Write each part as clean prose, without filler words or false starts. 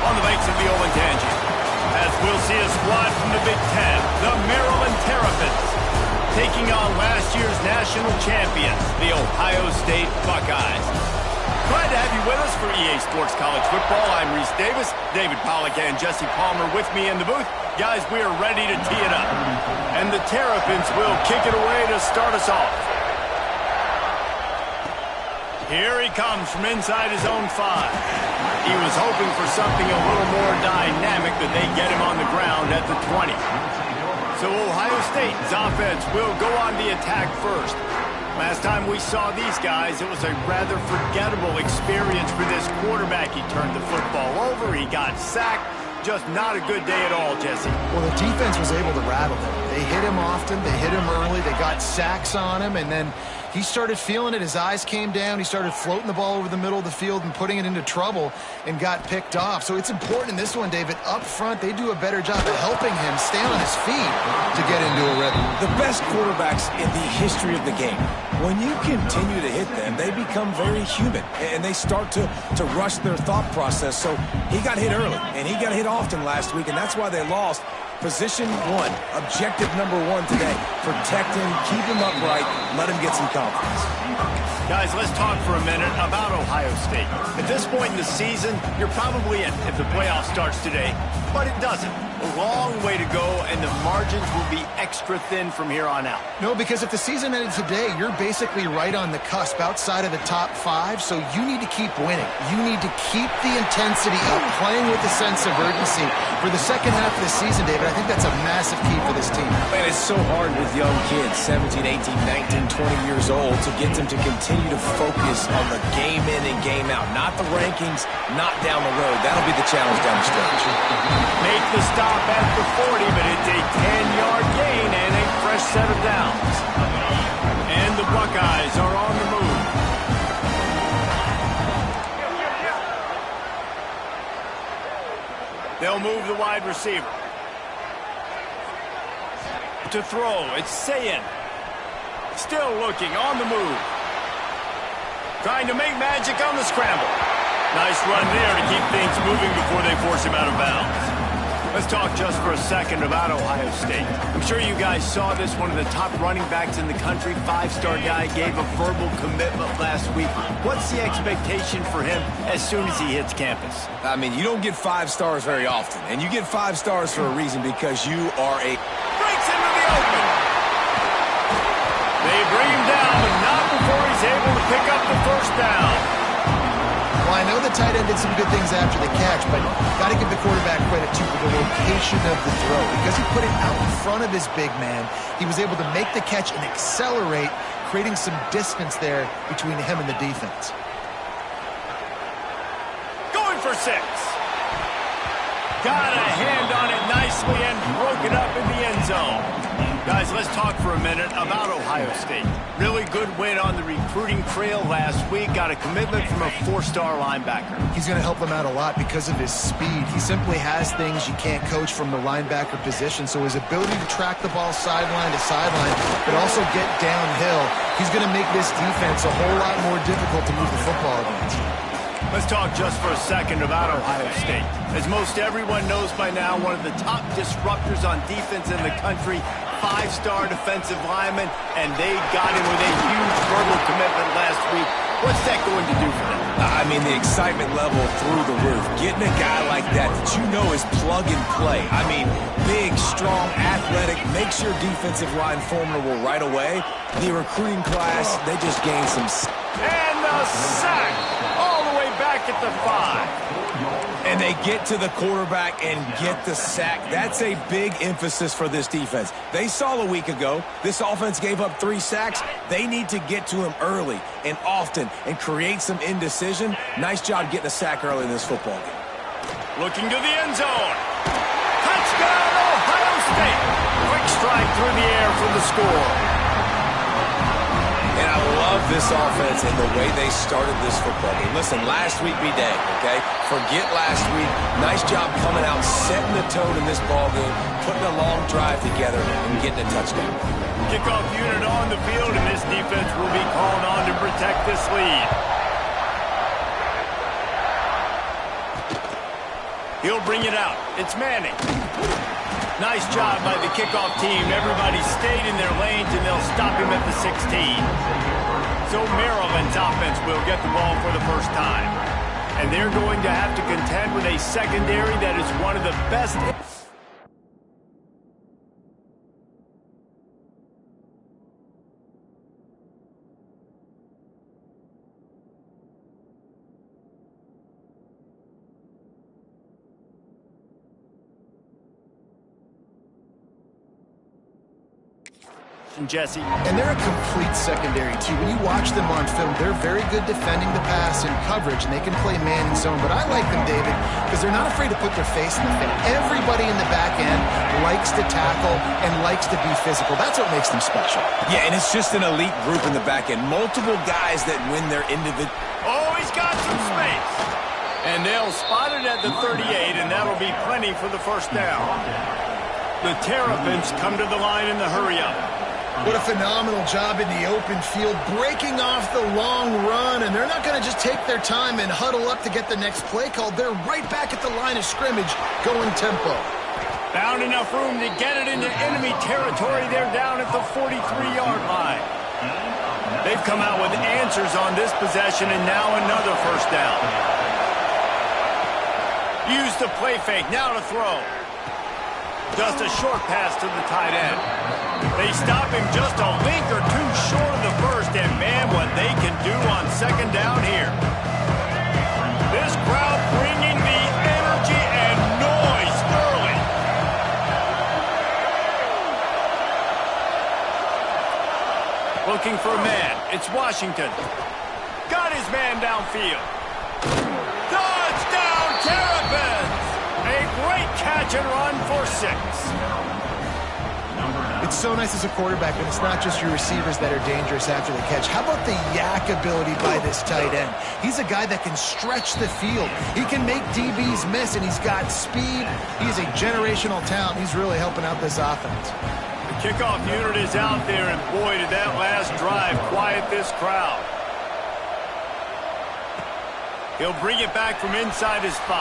on the banks of the Olentangy. As we'll see a squad from the Big Ten, the Maryland Terrapins, taking on last year's national champions, the Ohio State Buckeyes. Glad to have you with us for EA Sports College Football. I'm Reese Davis, David Pollack and Jesse Palmer with me in the booth. Guys, we are ready to tee it up. And the Terrapins will kick it away to start us off. Here he comes from inside his own 5. He was hoping for something a little more dynamic, that they get him on the ground at the 20. So Ohio State's offense will go on the attack first. Last time we saw these guys, it was a rather forgettable experience for this quarterback. He turned the football over, he got sacked. Just not a good day at all, Jesse. Well, the defense was able to rattle him. They hit him often, they hit him early, they got sacks on him, and then he started feeling it. His eyes came down. He started floating the ball over the middle of the field and putting it into trouble and got picked off. So it's important in this one, David. Up front, they do a better job of helping him stay on his feet to get into a rhythm. The best quarterbacks in the history of the game, when you continue to hit them, they become very human, and they start to rush their thought process. So he got hit early, and he got hit often last week, and that's why they lost. Position 1, objective number 1 today. Protect him, keep him upright, let him get some confidence. Guys, let's talk for a minute about Ohio State. At this point in the season, you're probably in if the playoff starts today, but it doesn't. A long way to go, and the margins will be extra thin from here on out. No, because if the season ended today, you're basically right on the cusp outside of the top 5, so you need to keep winning. You need to keep the intensity up, playing with a sense of urgency. For the second half of the season, David, I think that's a massive key for this team. Man, it's so hard with young kids, 17, 18, 19, 20 years old, to get them to continue to focus on the game in and game out. Not the rankings, not down the road. That'll be the challenge down the stretch. Make the stop at the 40, but it's a 10-yard gain and a fresh set of downs. And the Buckeyes are on the move. They'll move the wide receiver. To throw, it's Sayin. Still looking, on the move. Trying to make magic on the scramble. Nice run there to keep things moving before they force him out of bounds. Let's talk just for a second about Ohio State. I'm sure you guys saw this. One of the top running backs in the country, 5-star guy, gave a verbal commitment last week. What's the expectation for him as soon as he hits campus? I mean, you don't get 5 stars very often, and you get 5 stars for a reason, because you are a... Breaks into the open. They bring him down, but not before he's able to pick up the first down. Well, I know the tight end did some good things after the catch, but got to give the quarterback credit, too, for the location of the throw. Because he put it out in front of his big man, he was able to make the catch and accelerate, creating some distance there between him and the defense. Going for 6. Got a hand on it nicely and broke it up in the end zone. Guys, let's talk for a minute about Ohio State. Really good win on the recruiting trail last week. Got a commitment from a 4-star linebacker. He's going to help them out a lot because of his speed. He simply has things you can't coach from the linebacker position. So his ability to track the ball sideline to sideline, but also get downhill, he's going to make this defense a whole lot more difficult to move the football against. Let's talk just for a second about Ohio State. As most everyone knows by now, one of the top disruptors on defense in the country, 5-star defensive lineman, and they got him with a huge verbal commitment last week. What's that going to do for them? I mean, the excitement level through the roof. Getting a guy like that you know is plug and play. I mean, big, strong, athletic, makes your defensive line formidable right away. The recruiting class, they just gained some... And the sack! All the way back at the 5. And they get to the quarterback and get the sack. That's a big emphasis for this defense. They saw a week ago, this offense gave up 3 sacks. They need to get to him early and often and create some indecision. Nice job getting a sack early in this football game. Looking to the end zone. Touchdown, Ohio State. Quick strike through the air for the score. And I love this offense and the way they started this football game. Listen, last week be dang, okay? Forget last week. Nice job coming out, setting the tone in this ball game, putting a long drive together, and getting a touchdown. Kickoff unit on the field, and this defense will be called on to protect this lead. He'll bring it out. It's Manning. Nice job by the kickoff team. Everybody stayed in their lanes, and they'll stop him at the 16. So Maryland's offense will get the ball for the first time. And they're going to have to contend with a secondary that is one of the best. Jesse. And they're a complete secondary, too. When you watch them on film, they're very good defending the pass and coverage, and they can play man and zone. But I like them, David, because they're not afraid to put their face in the fan. Everybody in the back end likes to tackle and likes to be physical. That's what makes them special. Yeah, and it's just an elite group in the back end. Multiple guys that win their individual. Oh, he's got some space. And they'll spot it at the 38, and that'll be plenty for the first down. The Terrapins come to the line in the hurry-up. What a phenomenal job in the open field, breaking off the long run, and they're not going to just take their time and huddle up to get the next play called. They're right back at the line of scrimmage, going tempo. Found enough room to get it into enemy territory. They're down at the 43-yard line. They've come out with answers on this possession, and now another first down. Use the play fake, now to throw. Just a short pass to the tight end. They stop him just a link or two short of the first, and man, what they can do on second down here. This crowd bringing the energy and noise early. Looking for a man. It's Washington. Got his man downfield. Touchdown, Terrapins! A great catch and run for 6. It's so nice as a quarterback, and it's not just your receivers that are dangerous after the catch. How about the yak ability by this tight end? He's a guy that can stretch the field. He can make DBs miss, and he's got speed. He's a generational talent. He's really helping out this offense. The kickoff unit is out there, and boy, did that last drive quiet this crowd. He'll bring it back from inside his 5.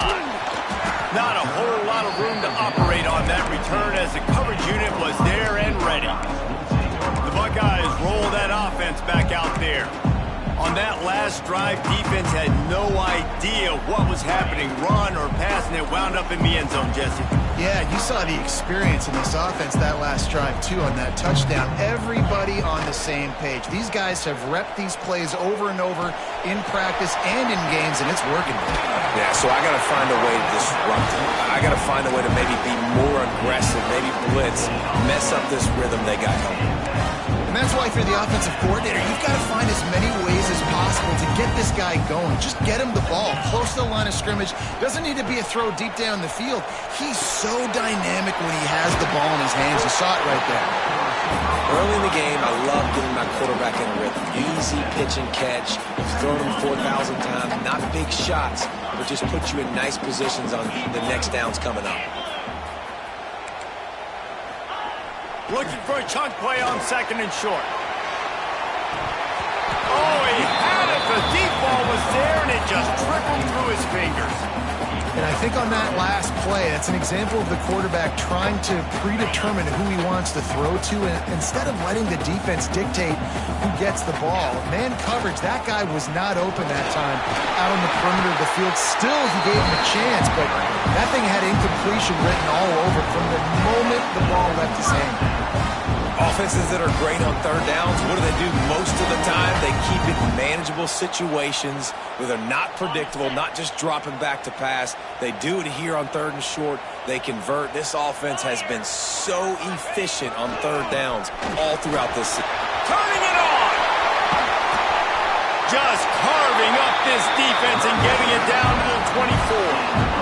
Not a whole lot of room to operate on that return as the coverage unit was there and ready. The Buckeyes roll that offense back out there. On that last drive, defense had no idea what was happening, run or pass, and it wound up in the end zone, Jesse. Yeah, you saw the experience in this offense that last drive, too, on that touchdown. Everybody on the same page. These guys have repped these plays over and over in practice and in games, and it's working. Yeah, so I got to find a way to disrupt them. I got to find a way to maybe be more aggressive, maybe blitz, mess up this rhythm they got going. And that's why, if you're the offensive coordinator, you've got to find as many ways as possible to get this guy going. Just get him the ball close to the line of scrimmage. Doesn't need to be a throw deep down the field. He's so dynamic when he has the ball in his hands. You saw it right there. Early in the game, I love getting my quarterback in a rhythm. Easy pitch and catch. You've thrown him 4,000 times. Not big shots, but just put you in nice positions on the next downs coming up. Looking for a chunk play on second and short. Oh, he had it. The deep ball was there, and it just trickled through his fingers. And I think on that last play, that's an example of the quarterback trying to predetermine who he wants to throw to, and instead of letting the defense dictate who gets the ball. Man coverage, that guy was not open that time out on the perimeter of the field. Still, he gave him a chance, but that thing had incompletion written all over from the moment the ball left his hand. Offenses that are great on third downs, what do? Most of the time, they keep it in manageable situations where they're not predictable, not just dropping back to pass. They do it here on third and short. They convert. This offense has been so efficient on third downs all throughout this season. Turning it on! Just carving up this defense and getting it down to the 24.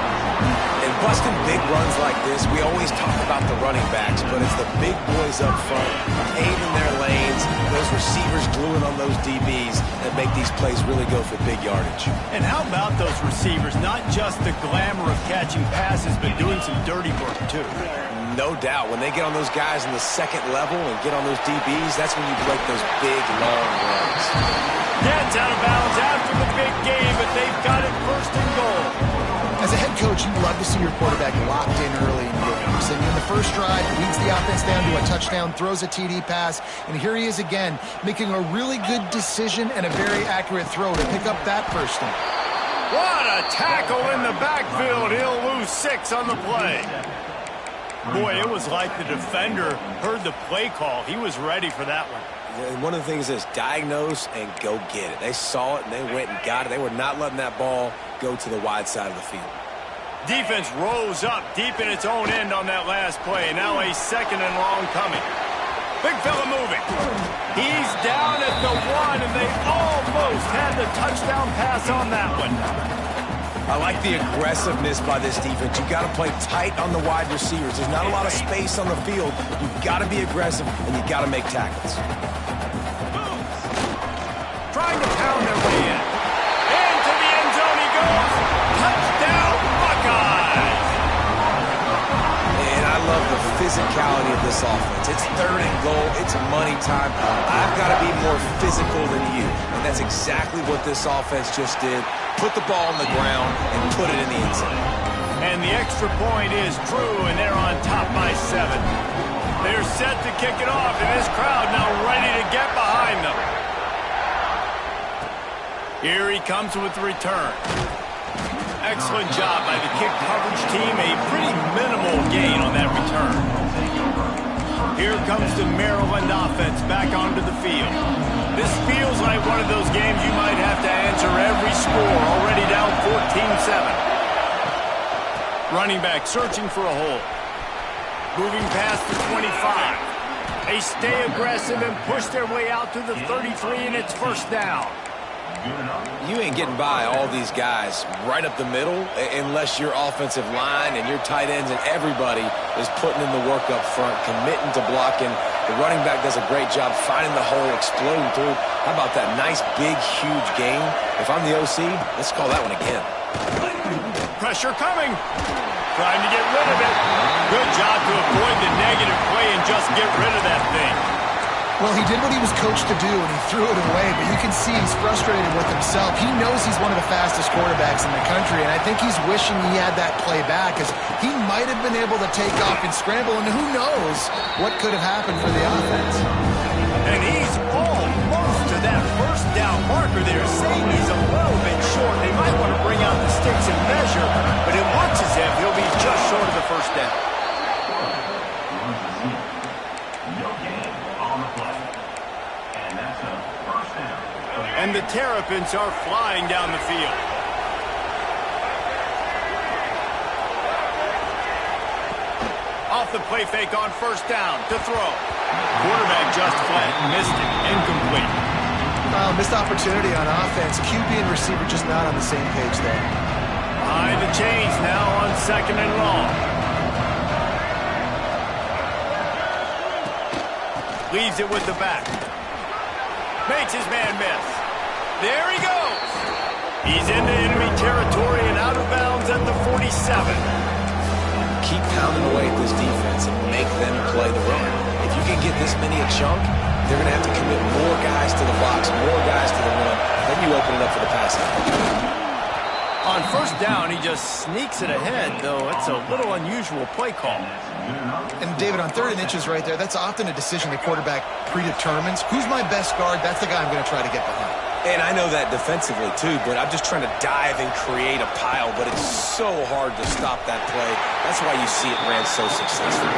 And busting big runs like this, we always talk about the running backs, but it's the big boys up front, paving their lanes, those receivers gluing on those DBs that make these plays really go for big yardage. And how about those receivers? Not just the glamour of catching passes, but doing some dirty work, too. No doubt. When they get on those guys in the second level and get on those DBs, that's when you break those big, long runs. Gets out of bounds after the big game, but they've got it first and goal. As a head coach, you'd love to see your quarterback locked in early in games. And in the first drive, leads the offense down to a touchdown, throws a TD pass, and here he is again, making a really good decision and a very accurate throw to pick up that first down. What a tackle in the backfield. He'll lose 6 on the play. Boy, it was like the defender heard the play call. He was ready for that one. And one of the things is diagnose and go get it. They saw it and they went and got it. They were not letting that ball go to the wide side of the field. Defense rose up deep in its own end on that last play. Now a 2nd and long coming. Big fella moving. He's down at the 1, and they almost had the touchdown pass on that one. I like the aggressiveness by this defense. You've got to play tight on the wide receivers. There's not a lot of space on the field. You've got to be aggressive, and you've got to make tackles. Trying to pound their way in. Into the end zone he goes. Touchdown, Buckeyes! And I love the physicality of this offense. It's 3rd and goal. It's money time. I've got to be more physical than you. And that's exactly what this offense just did. Put the ball on the ground and put it in the end zone. And the extra point is true, and they're on top by 7. They're set to kick it off, and this crowd now ready to get behind them. Here he comes with the return. Excellent job by the kick coverage team. A pretty minimal gain on that return. Here comes the Maryland offense back onto the field. This feels like one of those games you might have to answer every score. Already down 14-7. Running back searching for a hole. Moving past the 25. They stay aggressive and push their way out to the 33, and it's first down. You ain't getting by all these guys right up the middle unless your offensive line and your tight ends and everybody is putting in the work up front, committing to blocking. The running back does a great job finding the hole, exploding through. How about that nice, big, huge gain? If I'm the OC, let's call that one again. Pressure coming. Trying to get rid of it. Good job to avoid the negative play and just get rid of that thing. Well, he did what he was coached to do, and he threw it away, but you can see he's frustrated with himself. He knows he's one of the fastest quarterbacks in the country, and I think he's wishing he had that play back, because he might have been able to take off and scramble, and who knows what could have happened for the offense. And he's almost to that first down marker there, saying he's a little bit short. They might want to bring out the sticks and measure, but it looks as if he'll be just short of the first down. And the Terrapins are flying down the field. Off the play fake on first down to throw. Quarterback just flat, missed it, incomplete. Missed opportunity on offense. QB and receiver just not on the same page there. Behind the chains now on 2nd and long. Leaves it with the back. Makes his man miss. There he goes. He's into enemy territory and out of bounds at the 47. Keep pounding away at this defense and make them play the run. If you can get this many a chunk, they're going to have to commit more guys to the box, more guys to the run. Then you open it up for the passing. On first down, he just sneaks it ahead, though it's a little unusual play call. And David, on 3rd and inches right there, that's often a decision the quarterback predetermines. Who's my best guard? That's the guy I'm going to try to get behind. And I know that defensively, too, but I'm just trying to dive and create a pile, but it's so hard to stop that play. That's why you see it ran so successfully.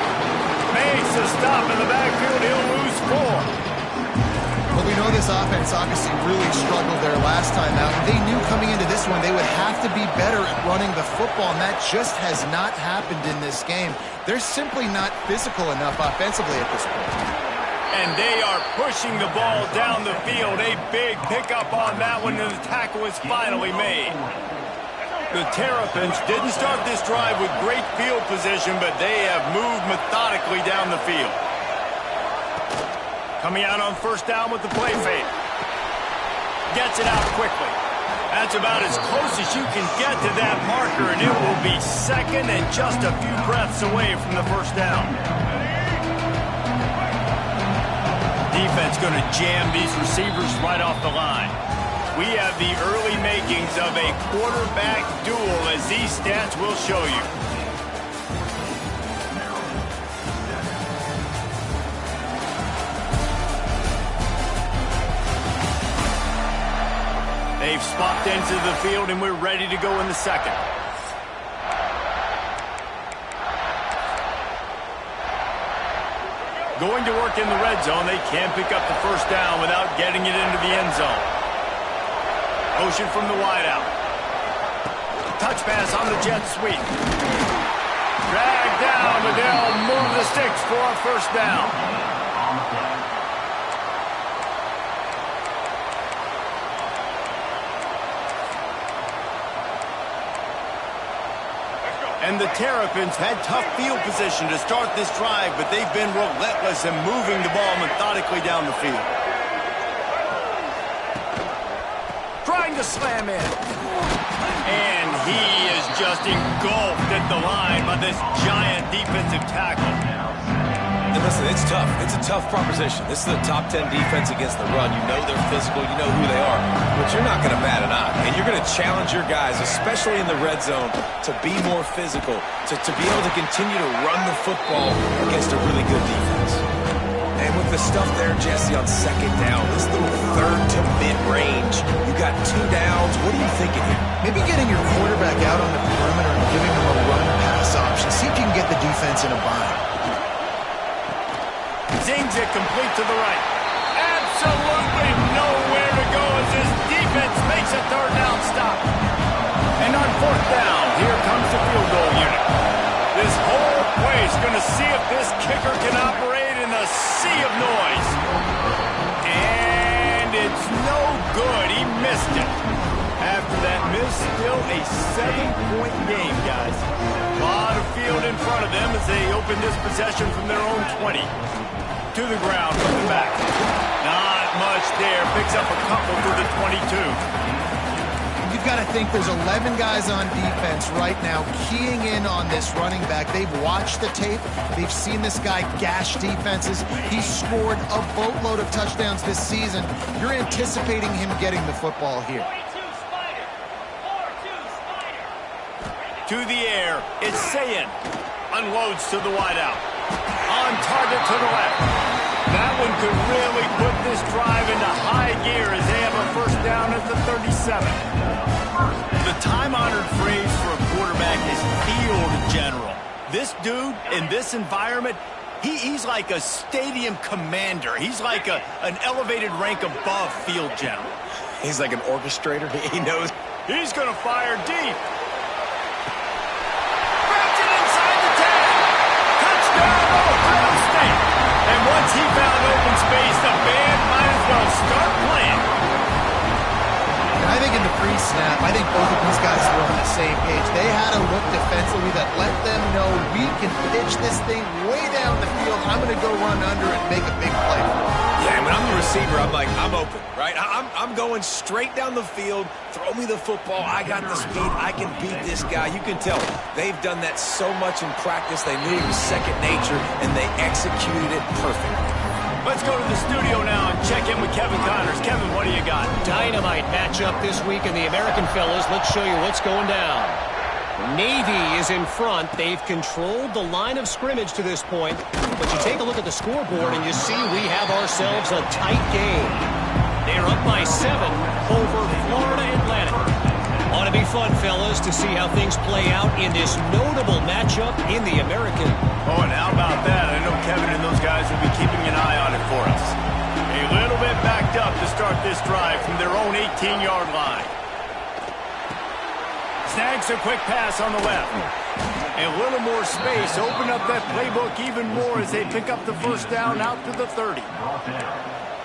Makes a stop in the backfield. He'll lose 4. Well, we know this offense obviously really struggled there last time out. They knew coming into this one they would have to be better at running the football, and that just has not happened in this game. They're simply not physical enough offensively at this point. And they are pushing the ball down the field. A big pickup on that one, and the tackle is finally made. The Terrapins didn't start this drive with great field position, but they have moved methodically down the field. Coming out on first down with the play fake. Gets it out quickly. That's about as close as you can get to that marker, and it will be 2nd and just a few breaths away from the first down. Defense going to jam these receivers right off the line. we have the early makings of a quarterback duel, as these stats will show you. They've swapped into the field, and we're ready to go in the second. Going to work in the red zone. They can't pick up the first down without getting it into the end zone. Motion from the wideout. Touch pass on the jet sweep. Drag down, but they'll move the sticks for a first down. And the Terrapins had tough field position to start this drive, but they've been relentless in moving the ball methodically down the field. Trying to slam in. And he is just engulfed at the line by this giant defensive tackle. And listen, it's tough. It's a tough proposition. This is the top 10 defense against the run. You know they're physical. You know who they are. But you're not going to bat an eye. And you're going to challenge your guys, especially in the red zone, to be more physical, to be able to continue to run the football against a really good defense. And with the stuff there, Jesse, on second down, this little third to mid-range, you got 2 downs. What are you thinking here? Maybe getting your quarterback out on the perimeter and giving him a run-pass option. See if you can get the defense in a bind. Zings it complete to the right. Absolutely nowhere to go as his defense makes a third down stop. And on fourth down, here comes the field goal unit. This whole place going to see if this kicker can operate in a sea of noise. And it's no good. He missed it. After that miss, still a 7-point game, guys. A lot of field in front of them as they open this possession from their own 20. To the ground from the back. Not much there. Picks up a couple to the 22. You've got to think there's 11 guys on defense right now keying in on this running back. They've watched the tape. They've seen this guy gash defenses. He's scored a boatload of touchdowns this season. You're anticipating him getting the football here. To the air. It's Sayin. Unloads to the wideout. On target to the left. That one could really put this drive into high gear as they have a first down at the 37. The time-honored phrase for a quarterback is field general. This dude, in this environment, he's like a stadium commander. He's like an elevated rank above field general. He's like an orchestrator. He knows. He's going to fire deep. Wraps it inside the 10. Touchdown, Ohio State. And once he found open space, the band might as well start playing. And I think in the pre-snap, I think both of these guys were on the same page. They had a look defensively that let them know we can pitch this thing way down the field. I'm going to go run under and make a big play for him. Yeah, and when I'm the receiver, I'm like, I'm open, right? I'm going straight down the field. Throw me the football. I got the speed. I can beat this guy. You can tell they've done that so much in practice. They knew it was second nature, and they executed it perfectly. Let's go to the studio now and check in with Kevin Connors. Kevin, what do you got? Dynamite matchup this week in the American fellas. Let's show you what's going down. Navy is in front. They've controlled the line of scrimmage to this point. But you take a look at the scoreboard and you see we have ourselves a tight game. They're up by 7 over Florida Atlantic. Ought to be fun, fellas, to see how things play out in this notable matchup in the American. Oh, and how about that? I know Kevin and those guys will be keeping an eye on it for us. A little bit backed up to start this drive from their own 18-yard line. Snags a quick pass on the left. And a little more space. Open up that playbook even more as they pick up the first down out to the 30.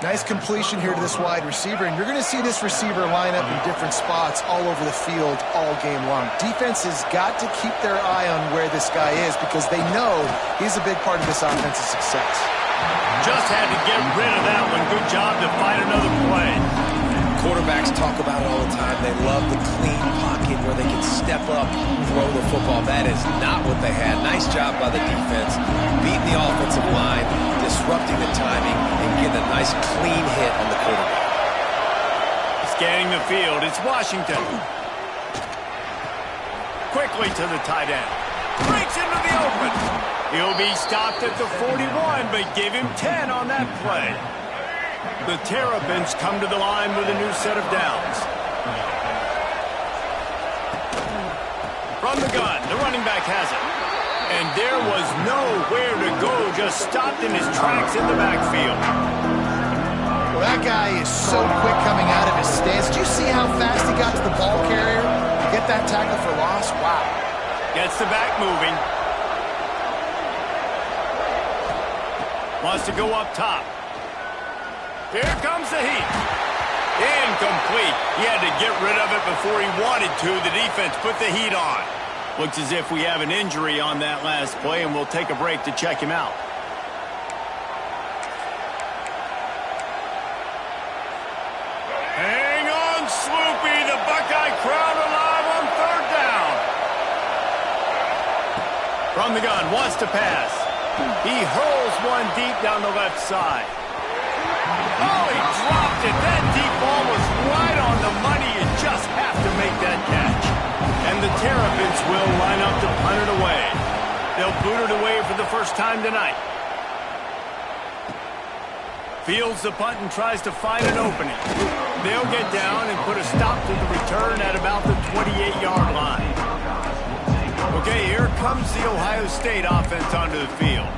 Nice completion here to this wide receiver, and you're going to see this receiver line up in different spots all over the field all game long. Defense has got to keep their eye on where this guy is because they know he's a big part of this offense's success. Just had to get rid of that one. Good job to find another play. Quarterbacks talk about it all the time. They love the clean pocket where they can step up, throw the football. That is not what they had. Nice job by the defense, beating the offensive line, disrupting the timing, and getting a nice clean hit on the quarterback. scanning the field. It's Washington. Quickly to the tight end. Breaks into the open. He'll be stopped at the 41, but give him 10 on that play. The Terrapins come to the line with a new set of downs. From the gun, the running back has it. And there was nowhere to go, just stopped in his tracks in the backfield. Well, that guy is so quick coming out of his stance. Did you see how fast he got to the ball carrier to get that tackle for loss? Wow. Gets the back moving. Wants to go up top. Here comes the heat. Incomplete. He had to get rid of it before he wanted to. The defense put the heat on. Looks as if we have an injury on that last play, and we'll take a break to check him out. Hang on, Sloopy. The Buckeye crowd alive on third down. From the gun, wants to pass. He hurls one deep down the left side. Oh, he dropped it. That deep ball was right on the money. You just have to make that catch. And the Terrapins will line up to punt it away. They'll boot it away for the first time tonight. Fields the punt and tries to find an opening. They'll get down and put a stop to the return at about the 28-yard line. Okay, here comes the Ohio State offense onto the field.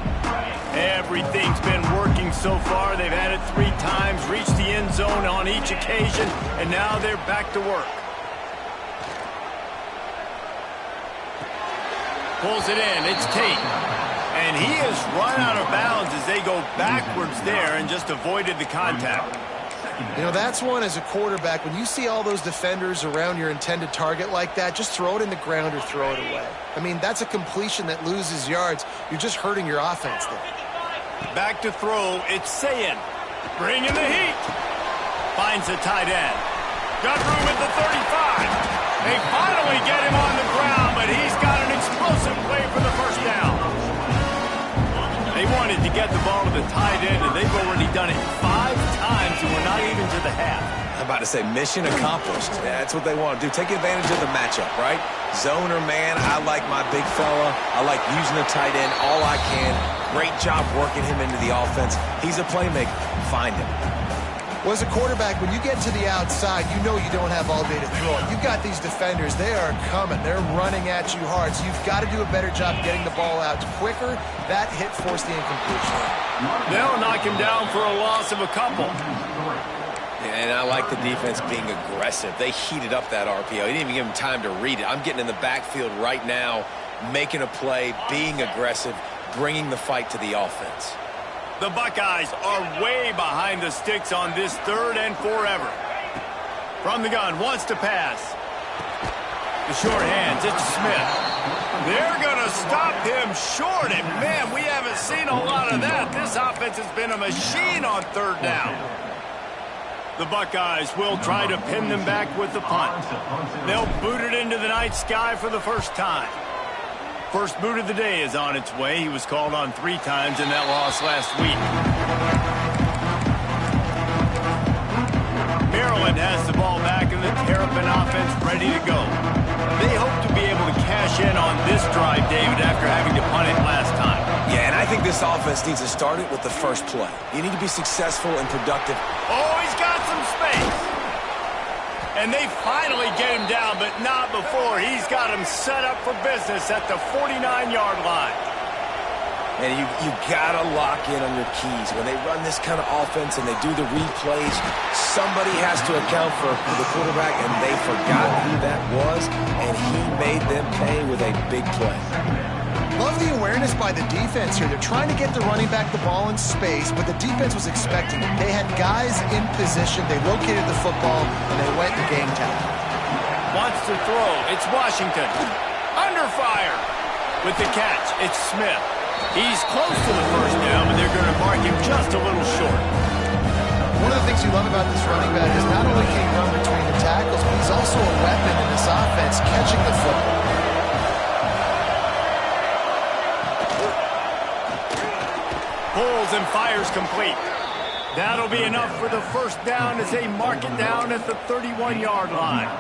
Everything's been working so far. They've had it 3 times, reached the end zone on each occasion, and now they're back to work. Pulls it in. It's Tate. And he has run out of bounds as they go backwards there and just avoided the contact. You know, that's one as a quarterback. When you see all those defenders around your intended target like that, just throw it in the ground or throw it away. I mean, that's a completion that loses yards. You're just hurting your offense there. Back to throw. It's Sayin. Bringing the heat. Finds the tight end. Got room at the 35. They finally get him on the ground, but he's got an explosive play for the first down. They wanted to get the ball to the tight end, and they've already done it 5 times, and we're not even to the half. I'm about to say mission accomplished. Yeah, that's what they want to do. Take advantage of the matchup, right? Zone or man, I like my big fella. I like using the tight end all I can. Great job working him into the offense. He's a playmaker. Find him. Well, as a quarterback, when you get to the outside, you know you don't have all day to throw it. You've got these defenders. They are coming. They're running at you hard. So you've got to do a better job getting the ball out quicker. That hit forced the incompletion. They'll knock him down for a loss of a couple. And I like the defense being aggressive. They heated up that RPO. He didn't even give him time to read it. I'm getting in the backfield right now, making a play, being aggressive, bringing the fight to the offense. The Buckeyes are way behind the sticks on this 3rd and forever. From the gun, wants to pass. The short hands, it's Smith. They're going to stop him short, and man, we haven't seen a lot of that. This offense has been a machine on 3rd down. The Buckeyes will try to pin them back with the punt. They'll boot it into the night sky for the first time. First boot of the day is on its way. He was called on 3 times in that loss last week. Maryland has the ball back and the Terrapin offense ready to go. They hope to be able to cash in on this drive, David, after having to punt it last time. Yeah, and I think this offense needs to start it with the first play. You need to be successful and productive. Oh, he's got some space. And they finally get him down, but not before. He's got him set up for business at the 49-yard line. And you got to lock in on your keys. When they run this kind of offense and they do the replays, somebody has to account for the quarterback, and they forgot who that was, and he made them pay with a big play. Love the awareness by the defense here. They're trying to get the running back the ball in space, but the defense was expecting it. They had guys in position. They located the football, and they went to game time. Wants to throw. It's Washington. Under fire. With the catch, it's Smith. He's close to the first down, but they're going to mark him just a little short. One of the things you love about this running back is not only can he run between the tackles, but he's also a weapon in this offense, catching the football. Pulls and fires complete. That'll be enough for the first down as they mark it down at the 31-yard line.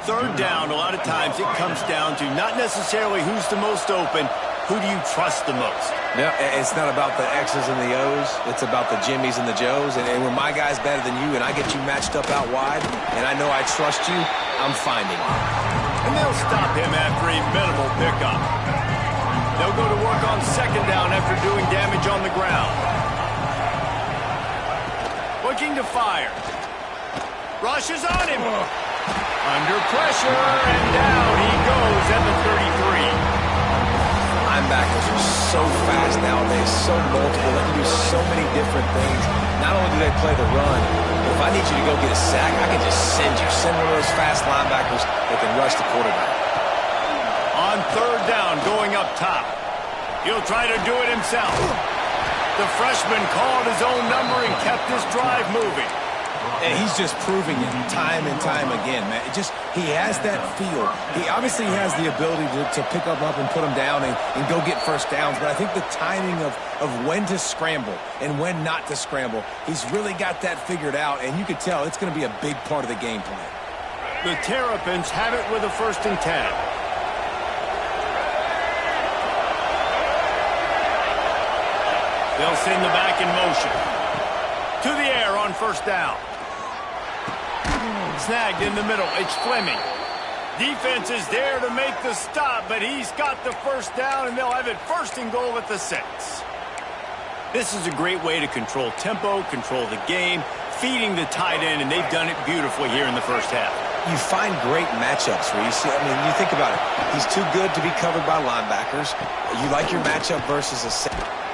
Third down, a lot of times it comes down to not necessarily who's the most open, who do you trust the most? Yeah, it's not about the X's and the O's. It's about the Jimmies and the Joes. And when my guy's better than you and I get you matched up out wide and I know I trust you, I'm finding you. And they'll stop him after a minimal pickup. They'll go to work on second down after doing damage on the ground. Looking to fire. Rushes on him. Under pressure, and down he goes at the 33. Linebackers are so fast nowadays, so multiple. They can do so many different things. Not only do they play the run, but if I need you to go get a sack, I can just send one of those fast linebackers that can rush the quarterback. On third down, going up top. He'll try to do it himself. The freshman called his own number and kept his drive moving. And he's just proving it time and time again, man. He has that feel. He obviously has the ability to pick up and put him down and go get first downs. But I think the timing of when to scramble and when not to scramble, he's really got that figured out. And you could tell it's going to be a big part of the game plan. The Terrapins have it with a 1st and 10. They'll send the back in motion. To the air on first down. Snagged in the middle. It's Fleming. Defense is there to make the stop, but he's got the first down, and they'll have it 1st and goal at the 6. This is a great way to control tempo, control the game, feeding the tight end, and they've done it beautifully here in the first half. You find great matchups where you see, you think about it. He's too good to be covered by linebackers. You like your matchup versus a...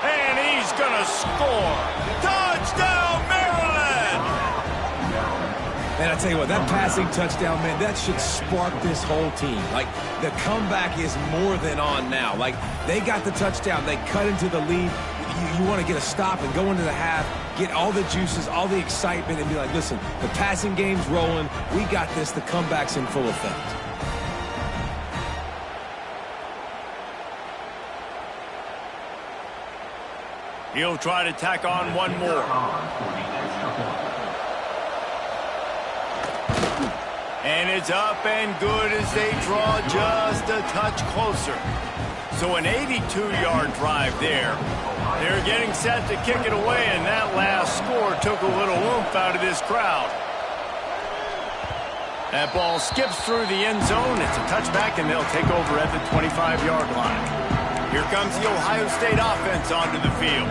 And he's going to score. Touchdown, Maryland! Man, I tell you what, that passing touchdown, man, that should spark this whole team. Like, the comeback is more than on now. Like, they got the touchdown. They cut into the lead. You want to get a stop and go into the half, get all the juices, all the excitement, and be like, listen, the passing game's rolling. We got this. The comeback's in full effect. He'll try to tack on one more. And it's up and good as they draw just a touch closer. So an 82-yard drive there. They're getting set to kick it away, and that last score took a little oomph out of this crowd. That ball skips through the end zone. It's a touchback, and they'll take over at the 25-yard line. Here comes the Ohio State offense onto the field.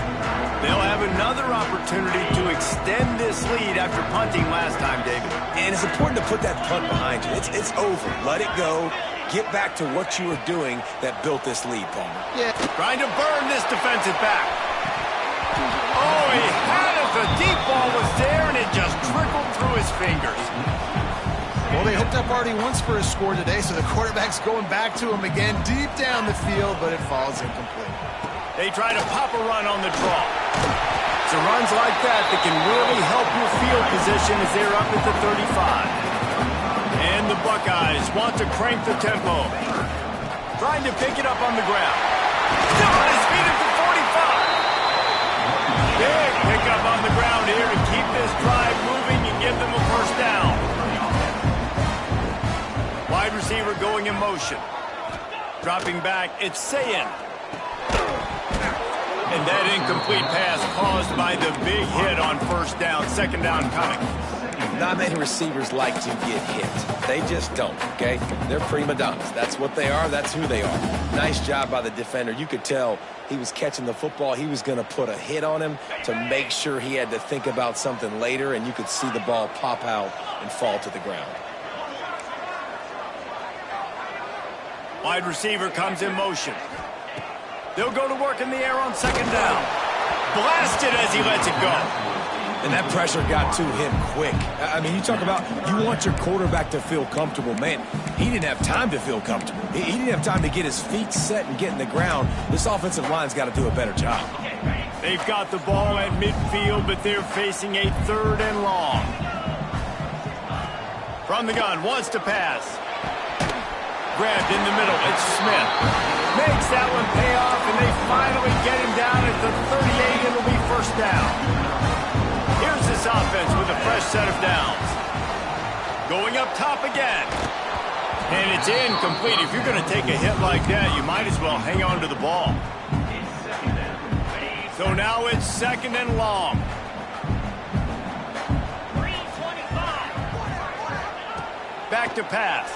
They'll have another opportunity to extend this lead after punting last time, David. And it's important to put that punt behind you. It's over. Let it go. Get back to what you were doing that built this lead, Palmer. Yeah. Trying to burn this defensive back. Oh, he had it. The deep ball was there, and it just trickled through his fingers. Well, they hooked up already once for a score today, so the quarterback's going back to him again deep down the field, but it falls incomplete. They try to pop a run on the draw. So runs like that can really help your field position as they're up at the 35. And the Buckeyes want to crank the tempo. Trying to pick it up on the ground. Still on his feet at the 45. Big pickup on the ground here to keep this drive moving and give them a first down. Wide receiver going in motion. Dropping back, it's Sayin. And that incomplete pass caused by the big hit on first down, second down coming. Not many receivers like to get hit. They just don't, okay? They're prima donnas. That's what they are. That's who they are. Nice job by the defender. You could tell he was catching the football. He was going to put a hit on him to make sure he had to think about something later, and you could see the ball pop out and fall to the ground. Wide receiver comes in motion. They'll go to work in the air on second down. Blasted as he lets it go. And that pressure got to him quick. I mean, you talk about you want your quarterback to feel comfortable. Man, he didn't have time to feel comfortable. He didn't have time to get his feet set and get in the ground. This offensive line's got to do a better job. They've got the ball at midfield, but they're facing a 3rd and long. From the gun, wants to pass. Grabbed in the middle, it's Smith. Makes that one pay off, and they finally get him down at the 38. It'll be first down. offense with a fresh set of downs. Going up top again. And it's incomplete. If you're going to take a hit like that, you might as well hang on to the ball. So now it's 2nd and long. Back to pass.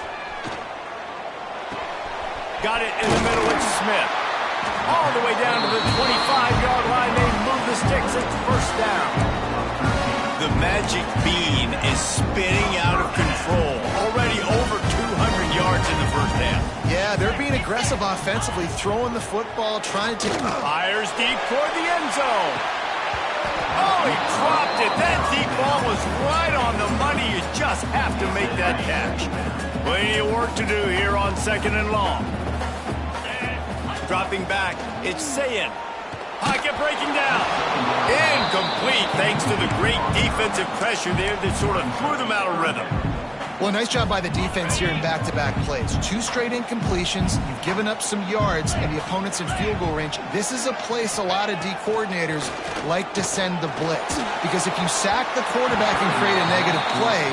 Got it in the middle. It's Smith. All the way down to the 25-yard line. They move the sticks. It's 1st down. The magic bean is spinning out of control. Already over 200 yards in the 1st half. Yeah, they're being aggressive offensively, throwing the football, trying to... Fires deep toward the end zone. Oh, he dropped it. That deep ball was right on the money. You just have to make that catch. Plenty of work to do here on 2nd and long. Dropping back, it's Sayin. Pocket breaking down. Incomplete thanks to the great defensive pressure there that sort of threw them out of rhythm. Well, nice job by the defense here in back-to-back plays. 2 straight incompletions. You've given up some yards, and the opponent's in field goal range. This is a place a lot of D coordinators like to send the blitz. Because if you sack the quarterback and create a negative play,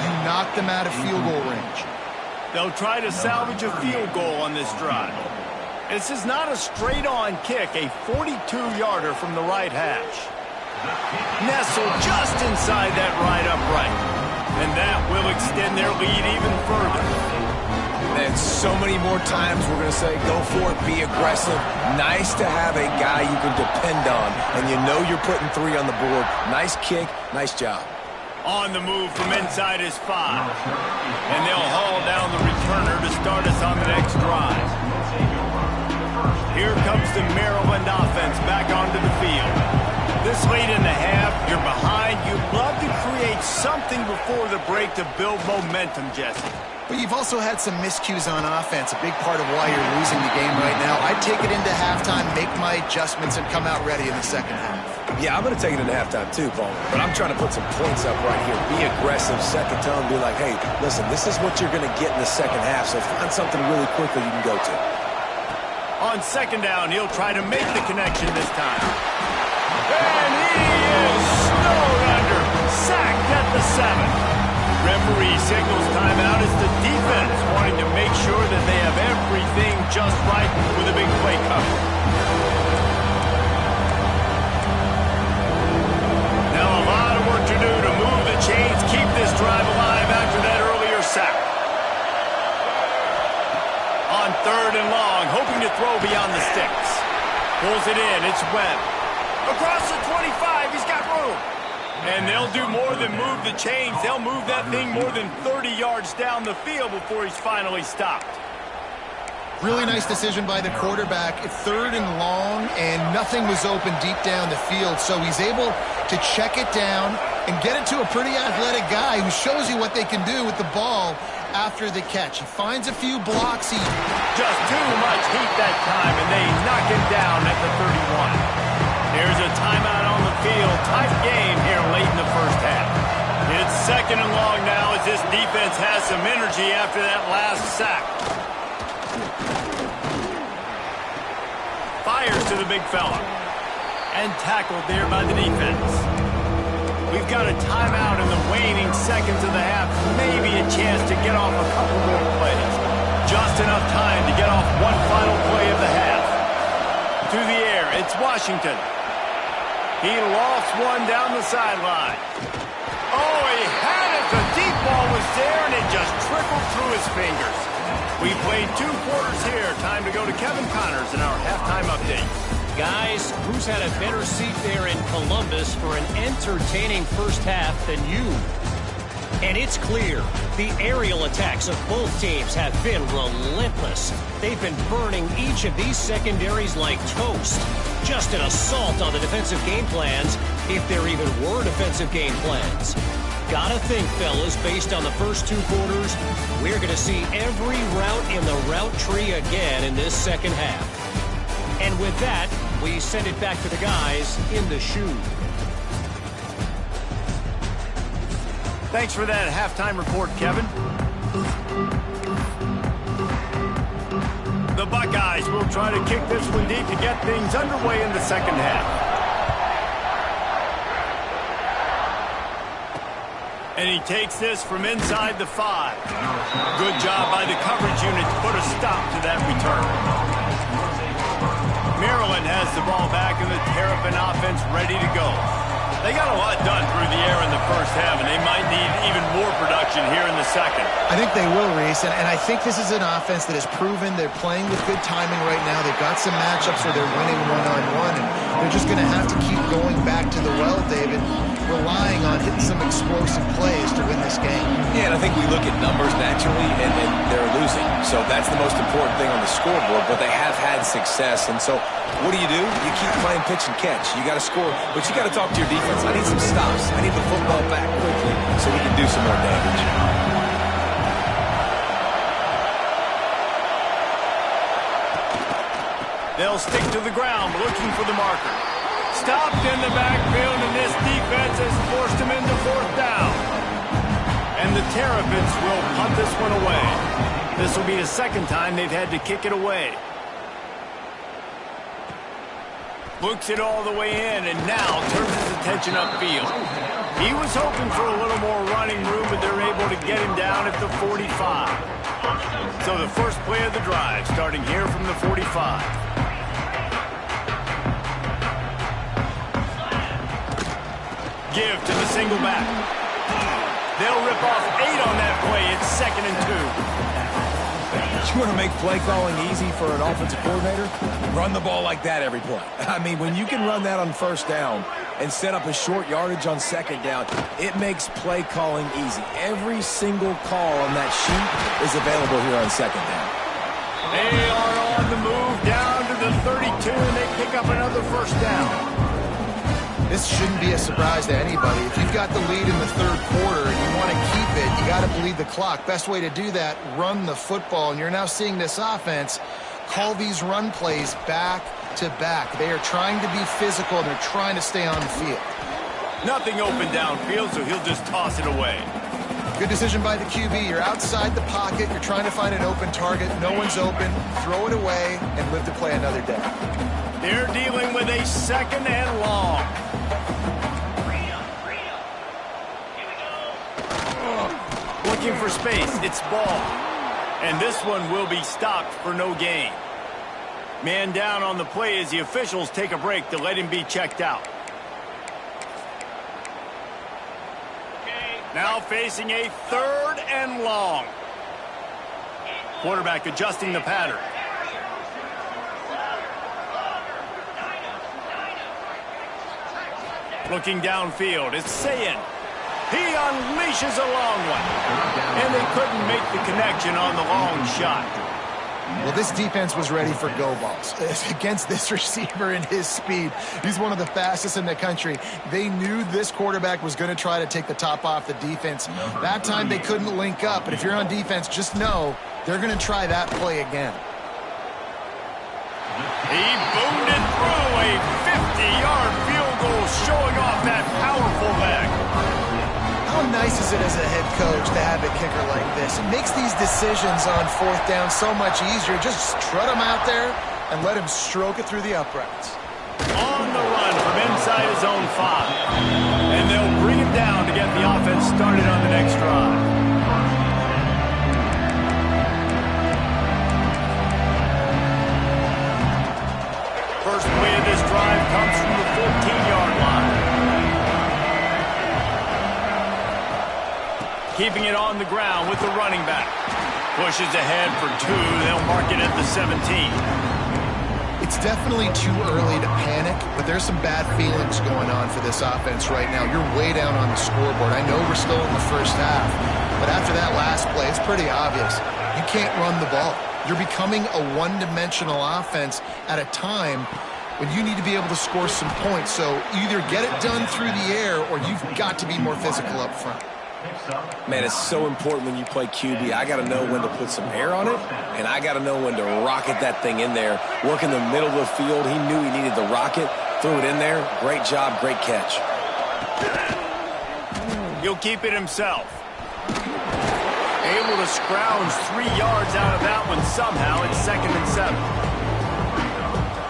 you knock them out of field goal range. They'll try to salvage a field goal on this drive. This is not a straight-on kick, a 42-yarder from the right hash. Nestled just inside that right upright. And that will extend their lead even further. And so many more times we're going to say, go for it, be aggressive. Nice to have a guy you can depend on, and you know you're putting 3 on the board. Nice kick, nice job. On the move from inside his 5. And they'll haul down the returner to start us on the next drive. Here comes the Maryland offense back onto the field. This late in the half, you're behind. You'd love to create something before the break to build momentum, Jesse. But you've also had some miscues on offense, a big part of why you're losing the game right now. I'd take it into halftime, make my adjustments, and come out ready in the 2nd half. Yeah, I'm going to take it into halftime too, Paul. But I'm trying to put some points up right here. Be aggressive, set the tone, be like, hey, listen, this is what you're going to get in the 2nd half, so find something really quickly you can go to. On 2nd down, he'll try to make the connection this time. And he is snowed under. Sacked at the 7. Referee signals timeout as the defense wanting to make sure that they have everything just right with a big play cover. Now a lot of work to do to move the chains, keep this drive alive after that earlier sack. On 3rd and long, hoping to throw beyond the sticks. Pulls it in, it's Webb. Across the 25, he's got room. And they'll do more than move the chains. They'll move that thing more than 30 yards down the field before he's finally stopped. Really nice decision by the quarterback. 3rd and long, and nothing was open deep down the field. So he's able to check it down and get it to a pretty athletic guy who shows you what they can do with the ball after the catch. He finds a few blocks. Just too much heat that time, and they knock him down at the 31. There's a timeout on the field. Tight game here late in the 1st half. It's 2nd and long now as this defense has some energy after that last sack. Fires to the big fella. And tackled there by the defense. We've got a timeout in the waning seconds of the half. Maybe a chance to get off a couple more plays. Just enough time to get off one final play of the half. To the air, it's Washington. He lost one down the sideline. Oh, he had it. The deep ball was there, and it just trickled through his fingers. We played 2 quarters here. Time to go to Kevin Connors in our halftime update. Guys, who's had a better seat there in Columbus for an entertaining 1st half than you? And it's clear, the aerial attacks of both teams have been relentless. They've been burning each of these secondaries like toast. Just an assault on the defensive game plans, if there even were defensive game plans. Gotta think, fellas, based on the first 2 quarters, we're gonna see every route in the route tree again in this 2nd half. And with that, we send it back to the guys in the shoe. Thanks for that halftime report, Kevin. The Buckeyes will try to kick this one deep to get things underway in the 2nd half. And he takes this from inside the 5. Good job by the coverage unit to put a stop to that return. Maryland has the ball back and the Terrapin offense ready to go. They got a lot done through the air in the first half, and they might need even more production here in the second. I think they will, Reese, and I think this is an offense that has proven they're playing with good timing right now. They've got some matchups where they're winning one-on-one, and they're just going to have to keep going back to the well, David, relying on hitting some explosive plays to win this game. Yeah, and I think we look at numbers naturally, and they're losing. So that's the most important thing on the scoreboard, but they have had success. And so what do? You keep playing pitch and catch. You got to score, but you got to talk to your defense. I need some stops. I need the football back quickly so we can do some more damage. They'll stick to the ground looking for the marker. Stopped in the backfield, and this defense has forced him into 4th down. And the Terrapins will punt this one away. This will be the second time they've had to kick it away. Looks it all the way in, and now turns his attention upfield. He was hoping for a little more running room, but they're able to get him down at the 45. So the first play of the drive, starting here from the 45. Give to the single back. They'll rip off 8 on that play. It's 2nd and 2. You want to make play calling easy for an offensive coordinator? Run the ball like that every play. I mean, when you can run that on 1st down and set up a short yardage on 2nd down, it makes play calling easy. Every single call on that sheet is available here on 2nd down. They are on the move down to the 32, and they pick up another 1st down. This shouldn't be a surprise to anybody. If you've got the lead in the 3rd quarter and you want to keep it, you got to bleed the clock. Best way to do that, run the football. And you're now seeing this offense call these run plays back to back. They are trying to be physical, and they're trying to stay on the field. Nothing open downfield, so he'll just toss it away. Good decision by the QB. You're outside the pocket. You're trying to find an open target. No one's open. Throw it away and live to play another day. They're dealing with a 2nd and long. Looking for space. It's ball. And this one will be stopped for no gain. Man down on the play as the officials take a break to let him be checked out. Now facing a 3rd and long. Quarterback adjusting the pattern. Looking downfield, it's Sayin. He unleashes a long one. And they couldn't make the connection on the long shot. Well, this defense was ready for go balls against this receiver and his speed. He's one of the fastest in the country. They knew this quarterback was going to try to take the top off the defense. That time they couldn't link up, but if you're on defense, just know they're going to try that play again. He boomed it through a 50-yard field goal, showing off that powerful leg. How nice is it as a head coach to have a kicker like this? It makes these decisions on 4th down so much easier. Just trot him out there and let him stroke it through the uprights. On the run from inside his own 5. And they'll bring him down to get the offense started on the next drive. First play of this drive comes from the 14-yard line. Keeping it on the ground with the running back. Pushes ahead for 2. They'll mark it at the 17. It's definitely too early to panic, but there's some bad feelings going on for this offense right now. You're way down on the scoreboard. I know we're still in the first half, but after that last play, it's pretty obvious. You can't run the ball. You're becoming a one-dimensional offense at a time when you need to be able to score some points. So either get it done through the air or you've got to be more physical up front. Man, it's so important when you play QB. I got to know when to put some air on it, and I got to know when to rocket that thing in there. Work in the middle of the field. He knew he needed the rocket. Threw it in there. Great job, great catch. He'll keep it himself. Able to scrounge 3 yards out of that one somehow. It's 2nd and 7.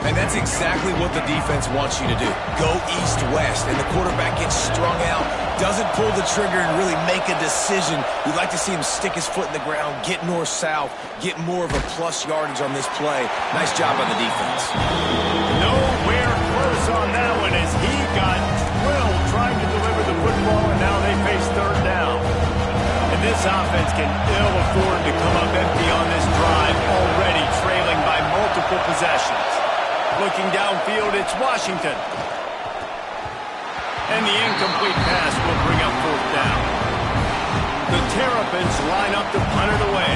And that's exactly what the defense wants you to do. Go east-west, and the quarterback gets strung out, doesn't pull the trigger and really make a decision. We'd like to see him stick his foot in the ground, get north-south, get more of a plus yardage on this play. Nice job by the defense. Nowhere close on that one as he got drilled trying to deliver the football, and now they face third down. And this offense can ill afford to come up empty on this drive, already trailing by multiple possessions. Looking downfield, it's Washington. And the incomplete pass will bring up fourth down. The Terrapins line up to punt it away.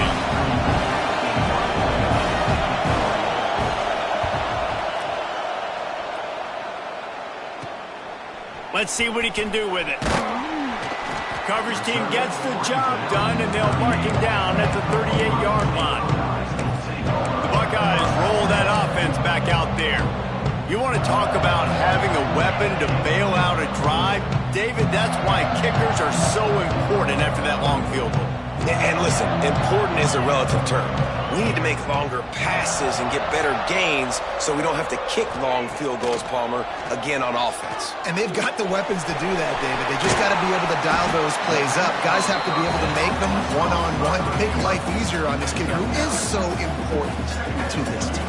Let's see what he can do with it. Coverage team gets the job done, and they'll mark him down at the 38-yard line. The Buckeyes roll that offense back out there. You want to talk about having a weapon to bail out a drive? David, that's why kickers are so important after that long field goal. And listen, important is a relative term. We need to make longer passes and get better gains so we don't have to kick long field goals, Palmer, again on offense. And they've got the weapons to do that, David. They just got to be able to dial those plays up. Guys have to be able to make them one-on-one to make life easier on this kid who is so important to this team.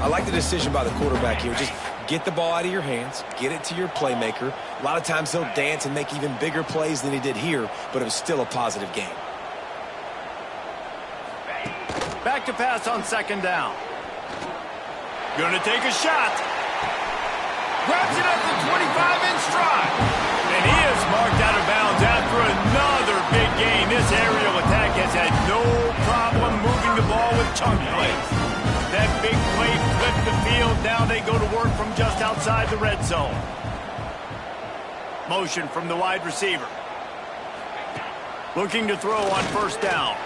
I like the decision by the quarterback here. Just get the ball out of your hands, get it to your playmaker. A lot of times he'll dance and make even bigger plays than he did here, but it was still a positive game. Back to pass on second down. Gonna take a shot. Grabs it at the 25 in stride. And he is marked out of bounds after another big gain. This aerial attack has had no problem moving the ball with chunk plays. That big play flipped the field. Now they go to work from just outside the red zone. Motion from the wide receiver. Looking to throw on first down.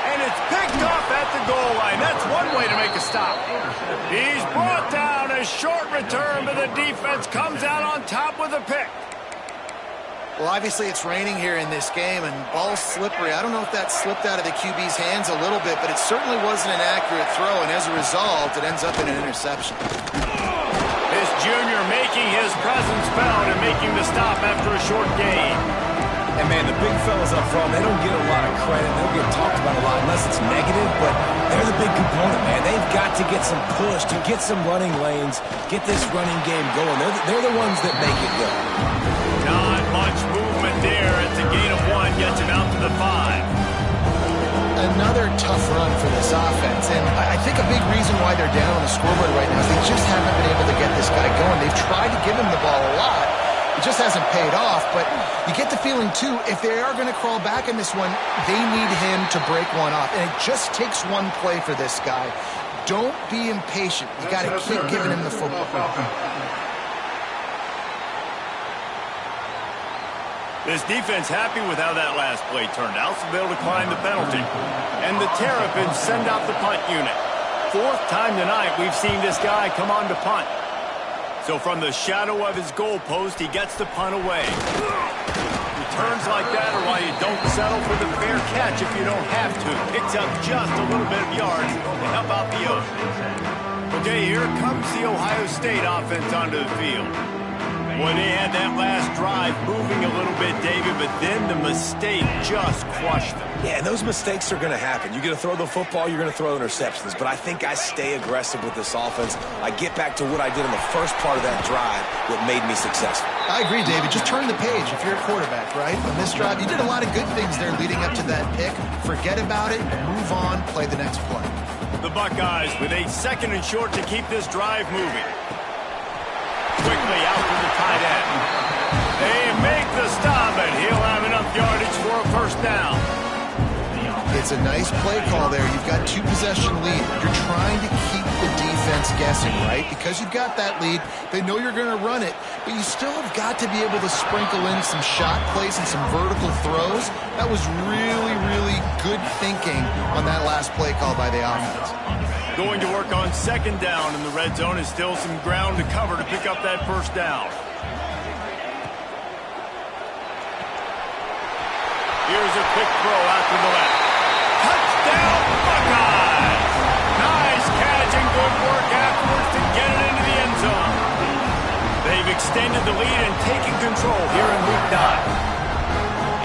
And it's picked off at the goal line. That's one way to make a stop. He's brought down. A short return, but the defense comes out on top with a pick. Well, obviously it's raining here in this game, and ball's slippery. I don't know if that slipped out of the QB's hands a little bit, but it certainly wasn't an accurate throw, and as a result, it ends up in an interception. This junior making his presence felt and making the stop after a short gain. And, man, the big fellas up front, they don't get a lot of credit. They don't get talked about a lot unless it's negative, but they're the big component, man. They've got to get some push, to get some running lanes, get this running game going. They're the ones that make it go. Not much movement there. It's a gain of 1, gets him out to the 5. Another tough run for this offense, and I think a big reason why they're down on the scoreboard right now is they just haven't been able to get this guy going. They've tried to give him the ball a lot. It just hasn't paid off, but you get the feeling, too, if they are going to crawl back in this one, they need him to break one off. And it just takes one play for this guy. Don't be impatient. You got to keep giving him the football. This defense happy with how that last play turned out, so they'll decline the penalty. And the Terrapins send out the punt unit. 4th time tonight we've seen this guy come on to punt. So from the shadow of his goalpost, he gets the punt away. Returns like that are why you don't settle for the fair catch if you don't have to. Picks up just a little bit of yards to help out the O's. Okay, here comes the Ohio State offense onto the field. Well, they had that last drive moving a little bit, David, but then the mistake just crushed them. Yeah, and those mistakes are going to happen. You're going to throw the football, you're going to throw interceptions. But I think I stay aggressive with this offense. I get back to what I did in the first part of that drive, what made me successful. I agree, David. Just turn the page if you're a quarterback, right? On this drive, you did a lot of good things there leading up to that pick. Forget about it, move on, play the next play. The Buckeyes with a 2nd and short to keep this drive moving. Quickly out to the tight end. They make the stop, and he'll have enough yardage for a first down. It's a nice play call there. You've got 2-possession lead. You're trying to keep the defense guessing, right? Because you've got that lead, they know you're going to run it, but you still have got to be able to sprinkle in some shot plays and some vertical throws. That was really, really good thinking on that last play call by the offense. Going to work on 2nd down in the red zone is still some ground to cover to pick up that first down. Here's a quick throw out to the left. Touchdown, Buckeyes! Nice catch and good dive.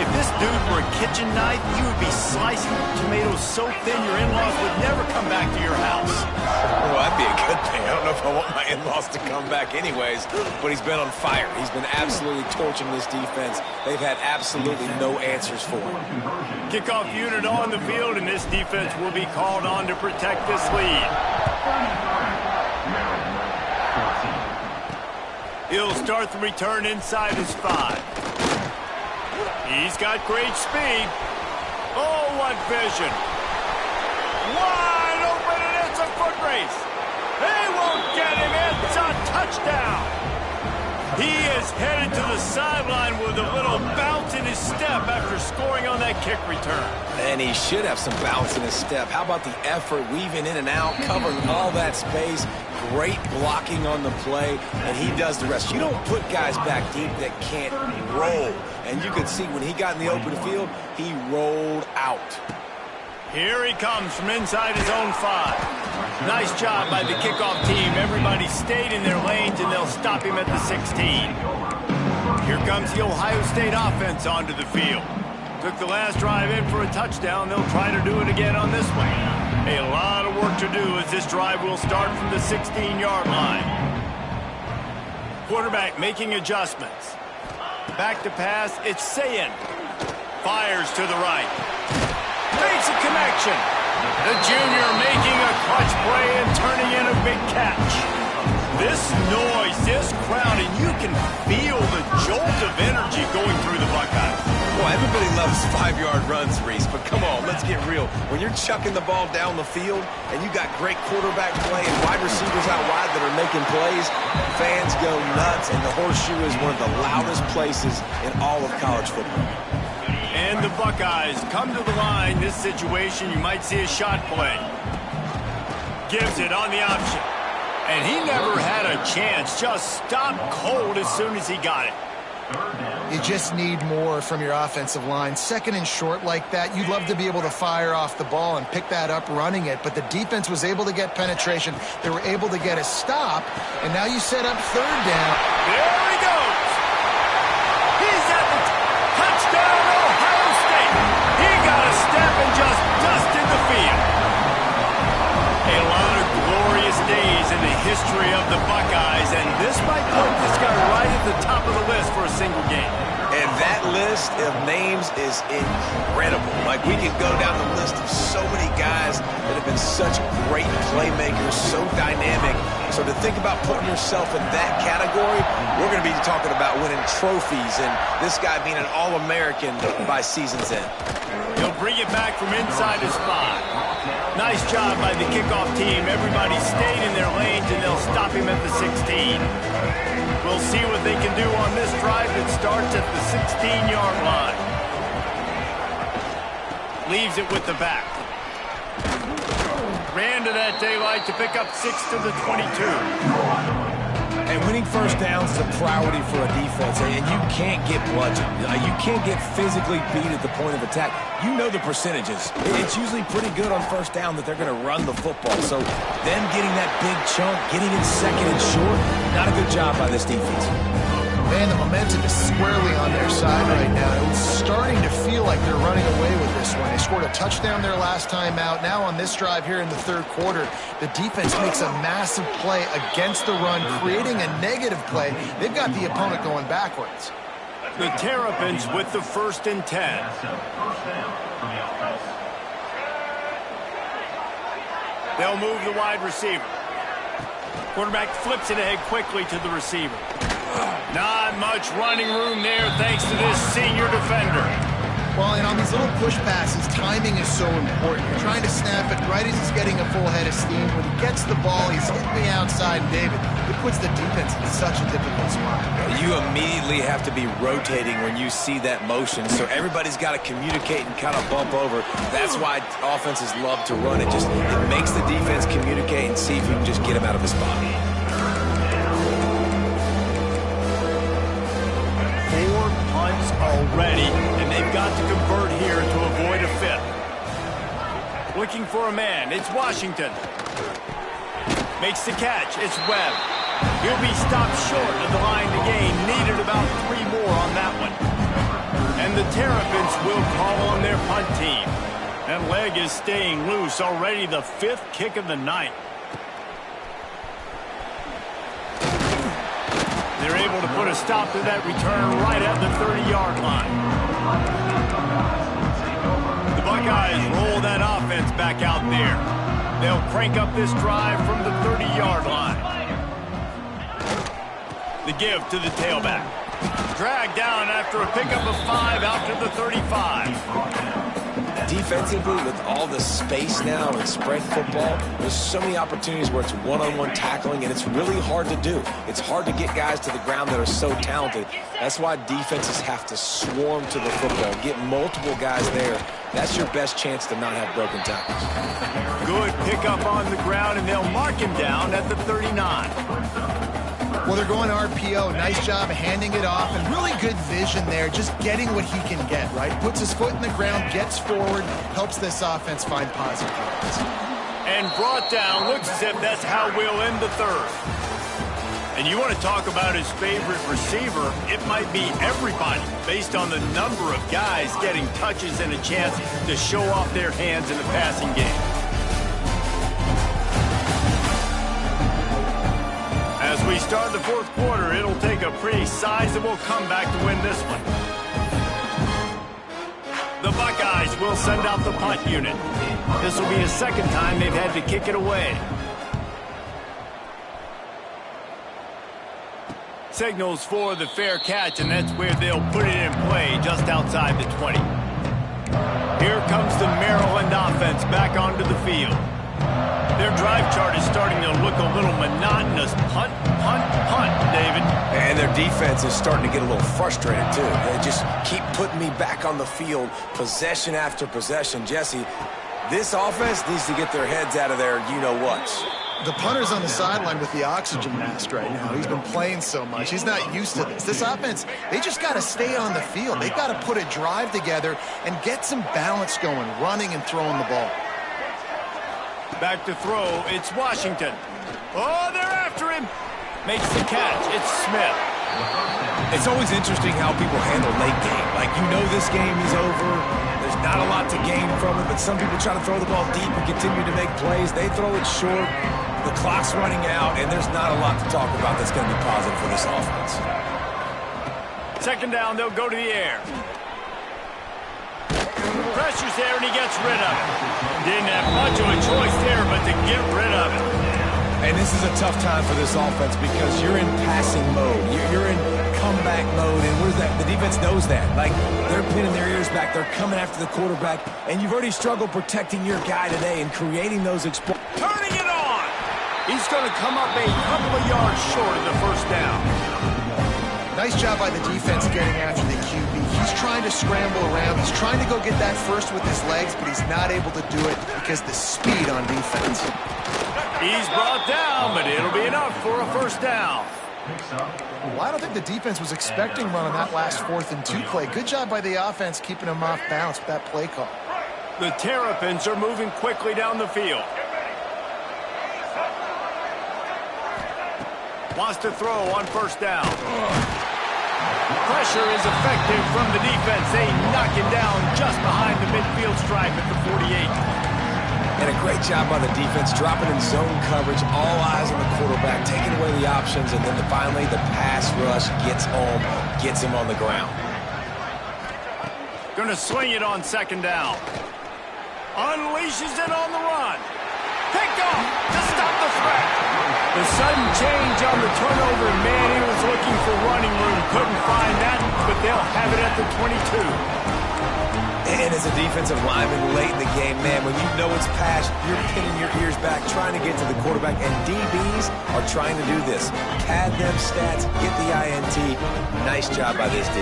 If this dude were a kitchen knife, you would be slicing tomatoes so thin your in-laws would never come back to your house. Well, that'd be a good thing. I don't know if I want my in-laws to come back anyways, but he's been on fire. He's been absolutely torching this defense. They've had absolutely no answers for him. Kickoff unit on the field, and this defense will be called on to protect this lead. He'll start the return inside his 5. He's got great speed. Oh, what vision. Wide open, and it's a foot race. They won't get him. It's a touchdown. He is headed to the sideline with a little bounce in his step after scoring on that kick return. And he should have some bounce in his step. How about the effort, weaving in and out, covering all that space. Great blocking on the play, and he does the rest. You don't put guys back deep that can't roll. And you can see when he got in the open field, he rolled out. Here he comes from inside his own 5. Nice job by the kickoff team. Everybody stayed in their lanes, and they'll stop him at the 16. Here comes the Ohio State offense onto the field. Took the last drive in for a touchdown. They'll try to do it again on this one. A lot of work to do as this drive will start from the 16-yard line. Quarterback making adjustments. Back to pass, it's Sayin. Fires to the right. Makes a connection. The junior making a clutch play and turning in a big catch. This noise, this crowd, and you can feel the jolt of energy going through the Buckeyes. Well, everybody loves 5-yard runs, Reese, but come on, let's get real. When you're chucking the ball down the field and you got great quarterback play and wide receivers out wide that are making plays, fans go nuts, and the Horseshoe is one of the loudest places in all of college football. And the Buckeyes come to the line. This situation, you might see a shot play. Gives it on the option. And he never had a chance. Just stopped cold as soon as he got it. You just need more from your offensive line. Second and short like that, you'd love to be able to fire off the ball and pick that up running it, but the defense was able to get penetration. They were able to get a stop, and now you set up third down. There he goes. He's at the touchdown, Ohio State. He got a step and just dusted the field. A lot of glorious days in the history of the Buckeyes, and this might put this guy right at the top of the list for a single game. And that list of names is incredible. Like, we could go down the list of so many guys that have been such great playmakers, so dynamic. So to think about putting yourself in that category, we're going to be talking about winning trophies and this guy being an All-American by season's end. He'll bring it back from inside his 5. Nice job by the kickoff team. Everybody stayed in their lanes, and they'll stop him at the 16. We'll see what they can do on this drive that starts at the 16-yard line. Leaves it with the back. Ran to that daylight to pick up 6 to the 22. And winning first downs is a priority for a defense, and you can't get bludgeoned. You can't get physically beat at the point of attack. You know the percentages. It's usually pretty good on first down that they're going to run the football. So them getting that big chunk, getting it second and short, not a good job by this defense. Man, the momentum is squarely on their side right now. It was starting to feel like they're running away with this one. They scored a touchdown their last time out. Now on this drive here in the third quarter, the defense makes a massive play against the run, creating a negative play. They've got the opponent going backwards. The Terrapins with the 1st and 10. They'll move the wide receiver. Quarterback flips it ahead quickly to the receiver. Not much running room there thanks to this senior defender. Well, and on these little push passes, timing is so important. You're trying to snap it right as he's getting a full head of steam. When he gets the ball, he's hitting the outside, and David, it puts the defense in such a difficult spot. You immediately have to be rotating when you see that motion, so everybody's got to communicate and kind of bump over. That's why offenses love to run it. It makes the defense communicate and see if you can just get him out of his spot. 4 punts already, and they've got to convert here to avoid a 5th. Looking for a man. It's Washington. Makes the catch. It's Webb. He'll be stopped short of the line to gain. Needed about 3 more on that one. And the Terrapins will call on their punt team. That leg is staying loose, already the 5th kick of the night. They're able to put a stop to that return right at the 30-yard line. The Buckeyes roll that offense back out there. They'll crank up this drive from the 30-yard line. The give to the tailback. Dragged down after a pickup of 5 out to the 35. Defensively, with all the space now and spread football, there's so many opportunities where it's one-on-one tackling, and it's really hard to do. It's hard to get guys to the ground that are so talented. That's why defenses have to swarm to the football, get multiple guys there. That's your best chance to not have broken tackles. Good pickup on the ground, and they'll mark him down at the 39. Well, they're going RPO. Nice job handing it off, and really good vision there, just getting what he can get, right? Puts his foot in the ground, gets forward, helps this offense find positive yards. And brought down. Looks as if that's how we'll end the 3rd. And you want to talk about his favorite receiver, it might be everybody, based on the number of guys getting touches and a chance to show off their hands in the passing game. As we start the 4th quarter, it'll take a pretty sizable comeback to win this one. The Buckeyes will send out the punt unit. This will be the 2nd time they've had to kick it away. Signals for the fair catch, and that's where they'll put it in play, just outside the 20. Here comes the Maryland offense back onto the field. Their drive chart is starting to look a little monotonous. Punt, punt, punt, David. And their defense is starting to get a little frustrated, too. They just keep putting me back on the field, possession after possession. Jesse, this offense needs to get their heads out of their you-know-whats. The punter's on the sideline with the oxygen mask right now. He's been playing so much. He's not used to this. This offense, they just got to stay on the field. They've got to put a drive together and get some balance going, running and throwing the ball. Back to throw, it's Washington. Oh, they're after him. Makes the catch, it's Smith. It's always interesting how people handle late game. Like, you know this game is over. There's not a lot to gain from it, but some people try to throw the ball deep and continue to make plays. They throw it short. The clock's running out, and there's not a lot to talk about that's going to be positive for this offense. 2nd down, they'll go to the air. Pressure's there, and he gets rid of it. Didn't have much of a choice there, but to get rid of it. And this is a tough time for this offense because you're in passing mode. You're in comeback mode, and where's that? The defense knows that. Like, they're pinning their ears back. They're coming after the quarterback, and you've already struggled protecting your guy today and creating those explosions. Turning it on! He's going to come up a couple of yards short of the 1st down. Nice job by the defense getting after the QB. He's trying to scramble around. He's trying to go get that first with his legs, but he's not able to do it because the speed on defense. He's brought down, but it'll be enough for a 1st down. Well, I don't think the defense was expecting run on that last 4th and 2 play. Good job by the offense keeping him off balance with that play call. The Terrapins are moving quickly down the field. Wants to throw on 1st down. Pressure is effective from the defense. They knock him down just behind the midfield stripe at the 48. And a great job by the defense, dropping in zone coverage, all eyes on the quarterback, taking away the options, and then finally the pass rush gets home, gets him on the ground. Going to swing it on 2nd down. Unleashes it on the run. Picked off to stop the threat. The sudden change on the turnover, man, he was looking for running room. Couldn't find that, but they'll have it at the 22. And as a defensive lineman late in the game, man, when you know it's past, you're pinning your ears back, trying to get to the quarterback, and DBs are trying to do this. Pad them stats, get the INT. Nice job by this D.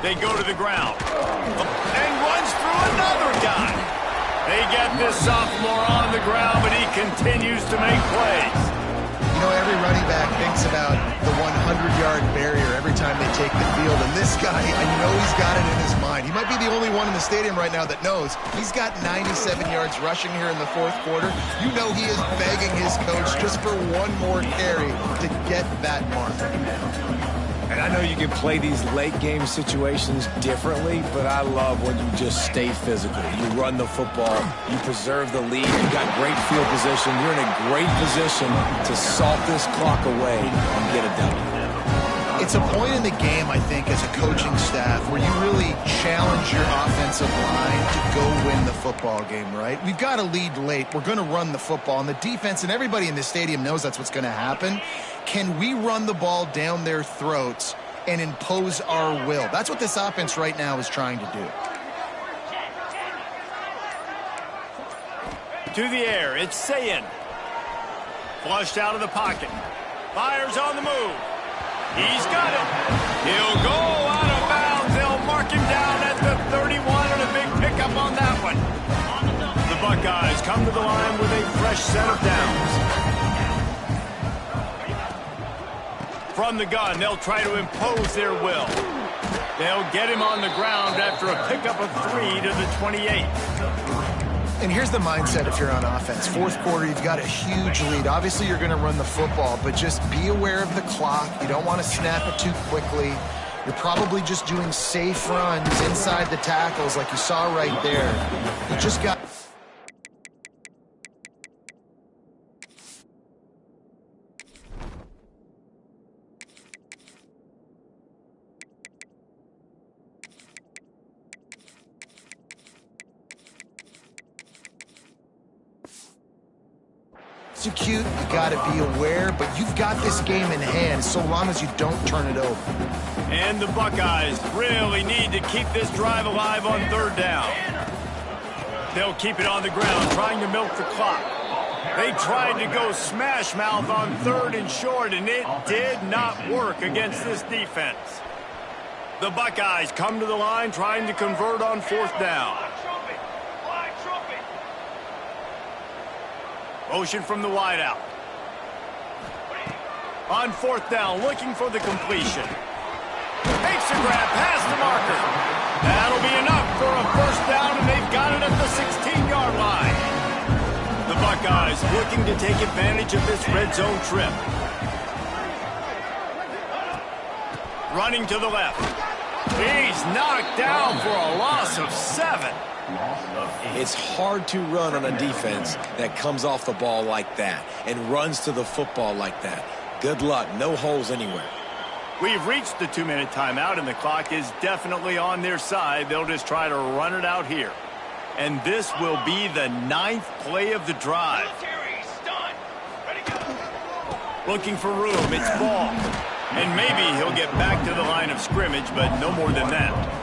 They go to the ground and runs through another guy. They get this sophomore on the ground, but he continues to make plays. You know, every running back thinks about the 100-yard barrier every time they take the field. And this guy, I know he's got it in his mind. He might be the only one in the stadium right now that knows he's got 97 yards rushing here in the 4th quarter. You know he is begging his coach just for one more carry to get that mark. And I know you can play these late-game situations differently, but I love when you just stay physical. You run the football, you preserve the lead, you got great field position, you're in a great position to salt this clock away and get a W. It's a point in the game, I think, as a coaching staff where you really challenge your offensive line to go win the football game, right? We've got to lead late. We're going to run the football. And the defense and everybody in the stadium knows that's what's going to happen. Can we run the ball down their throats and impose our will? That's what this offense right now is trying to do. To the air, it's Sayin. Flushed out of the pocket. Fires on the move. He's got it. He'll go out of bounds. They'll mark him down at the 31 and a big pickup on that one. The Buckeyes come to the line with a fresh set of downs. From the gun, they'll try to impose their will. They'll get him on the ground after a pickup of 3 to the 28. And here's the mindset if you're on offense. Fourth quarter, you've got a huge lead. Obviously, you're going to run the football, but just be aware of the clock. You don't want to snap it too quickly. You're probably just doing safe runs inside the tackles like you saw right there. You just got... execute, you got to be aware, but you've got this game in hand so long as you don't turn it over. And the Buckeyes really need to keep this drive alive on third down. They'll keep it on the ground, trying to milk the clock. They tried to go smash mouth on third and short, and it did not work against this defense. The Buckeyes come to the line trying to convert on fourth down. Motion from the wideout. On fourth down, looking for the completion. Takes a grab past the marker. That'll be enough for a first down, and they've got it at the 16-yard line. The Buckeyes looking to take advantage of this red zone trip. Running to the left. He's knocked down for a loss of 7. It's hard to run on a defense that comes off the ball like that and runs to the football like that. Good luck. No holes anywhere. We've reached the 2-minute timeout, and the clock is definitely on their side. They'll just try to run it out here. And this will be the 9th play of the drive. Looking for room. It's ball. And maybe he'll get back to the line of scrimmage, but no more than that.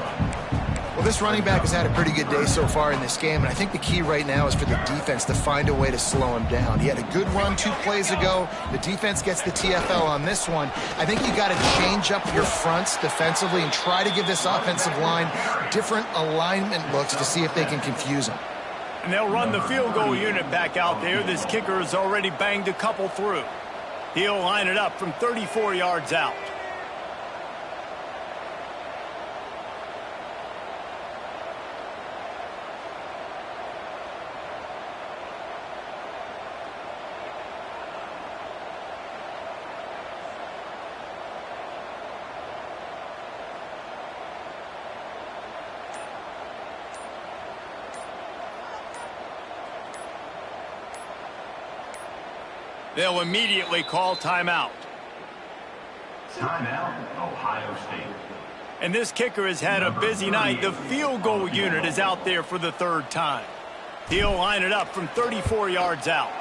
Well, this running back has had a pretty good day so far in this game, and I think the key right now is for the defense to find a way to slow him down. He had a good run 2 plays ago. The defense gets the TFL on this one. I think you got to change up your fronts defensively and try to give this offensive line different alignment looks to see if they can confuse him. And they'll run the field goal unit back out there. This kicker has already banged a couple through. He'll line it up from 34 yards out. They'll immediately call timeout. Timeout, Ohio State. And this kicker has had a busy night. The field goal unit is out there for the 3rd time. He'll line it up from 34 yards out.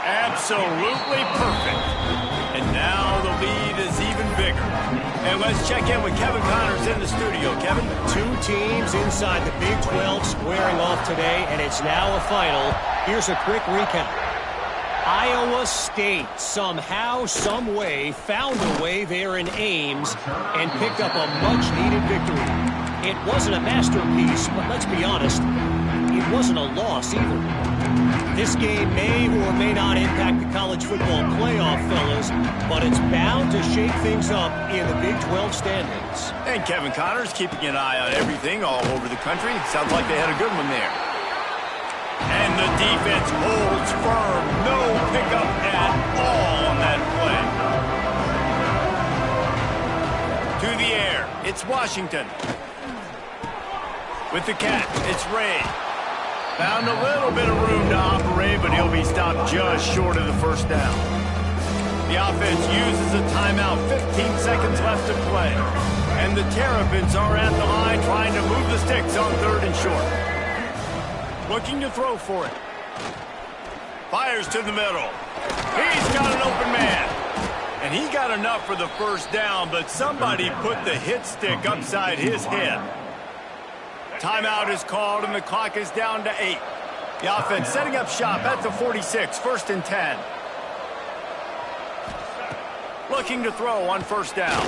Absolutely perfect. And now the lead is even bigger. And let's check in with Kevin Connors in the studio. Kevin? 2 teams inside the Big 12 squaring off today, and it's now a final. Here's a quick recap. Iowa State somehow, some way, found a way there in Ames and picked up a much-needed victory. It wasn't a masterpiece, but let's be honest, it wasn't a loss either. This game may or may not impact the college football playoff, fellas, but it's bound to shake things up in the Big 12 standings. And Kevin Connors keeping an eye on everything all over the country. Sounds like they had a good one there. And the defense holds firm. No pickup at all on that play. Washington. With the catch, it's Ray. Found a little bit of room to operate, but he'll be stopped just short of the first down. The offense uses a timeout, 15 seconds left to play. And the Terrapins are at the line trying to move the sticks on 3rd and short. Looking to throw for it. Fires to the middle. He's got an open man. And he got enough for the first down, but somebody put the hit stick upside his head. Timeout is called, and the clock is down to 8. The offense setting up shop at the 46, 1st and 10. Looking to throw on 1st down.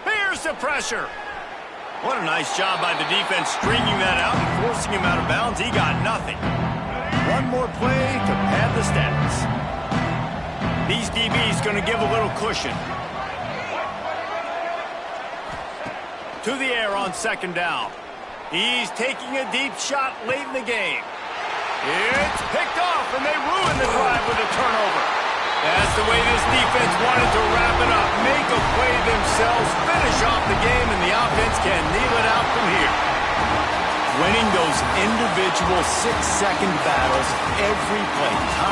Here's the pressure. What a nice job by the defense stringing that out and forcing him out of bounds. He got nothing. One more play to pad the stats. These DBs going to give a little cushion. To the air on 2nd down. He's taking a deep shot late in the game. It's picked off, and they ruin the drive with a turnover. That's the way this defense wanted to wrap it up. Make a play themselves, finish off the game, and the offense can kneel it out from here. Winning those individual 6-second battles every play, time